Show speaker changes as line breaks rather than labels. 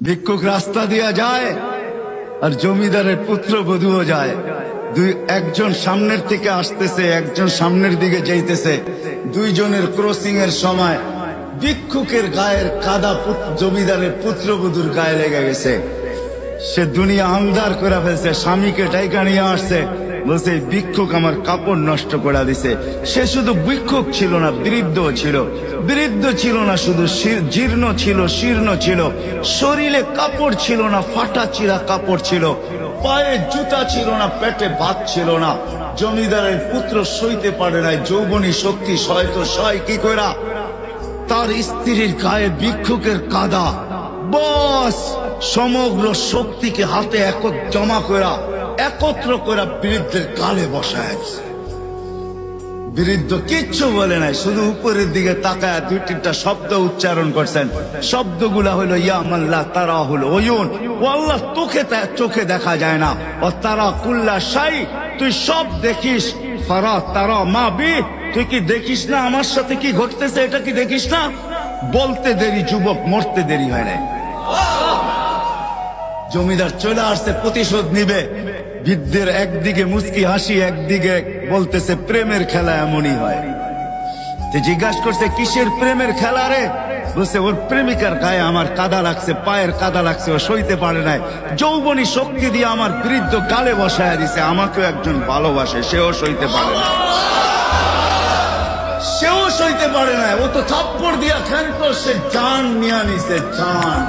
ভিক্ষুক রাস্তা দিয়া যায় আর জমিদারের পুত্রবধূও যায়। একজন সামনের থেকে আসতেছে, একজন সামনের দিকে যাইতেছে। দুইজনের ক্রসিং এর সময় ভিক্ষুকের গায়ের কাদা জমিদারের পুত্রবধূর গায়ে লেগে গেছে। সে দুনিয়া আন্ধার করে ফেলছে, স্বামীকে ডাইকা নিয়ে আসছে, বলছে ভিক্ষুক আমার কাপড় নষ্ট করে দিছে। সে শুধু ভিক্ষুক ছিল না, বৃদ্ধ ছিল। বৃদ্ধ ছিল না শুধু, জীর্ণ ছিল, শীর্ণ ছিল। শরীরে কাপড় ছিল না, ফাটা চিরা কাপড় ছিল। পায়ে জুতা ছিল না, পেটে ভাত ছিল না। জমিদারের পুত্র সইতে পারে নাই, যৌবনী শক্তি সয় তো সয় কি কইরা। তার স্ত্রীর গায়ে ভিক্ষুকের কাদা, বস সমগ্র শক্তিকে হাতে জমা করা, একত্র করা বৃদ্ধের গালে বসায়। বৃদ্ধ কিচ্ছু বলে নাই, শুধু উপরের দিকে তাকায় দুই তিনটা শব্দ উচ্চারণ করছেন। শব্দগুলা হলো ইয়া মাল্লাহ তারা হলো ওয়ুন, ও আল্লাহ তোকে চোখে দেখা যায় না। ও তারা কুল্লা শাই, তুই সব দেখিস। ফারা তারা মা বি, তুই কি দেখিস না আমার সাথে কি ঘটতেছে, এটা কি দেখিস না? বলতে দেরি যুবক, মরতে দেরি হয় না। জমিদার চলে আসছে, প্রতিশোধ নিবে। বৃদ্ধের একদিকে মুস্কি হাসি, একদিকে বলতেছে প্রেমের খেলা এমনই হয়। জিজ্ঞাসা করছে কিসের প্রেমের খেলা রে? বলছে ওর প্রেমিকার গায়ে আমার কাদা লাগছে, পায়ের কাদা লাগছে, ও সইতে পারে নাই। যৌবনী শক্তি দিয়ে আমার বৃদ্ধ গালে বসায় দিছে। আমাকেও একজন ভালোবাসে, সেও সইতে পারে না, সেও সইতে পারে না। ও তো থাপ্পড় দিয়া খেলতো, সে জান নিয়ে নিছে, জান।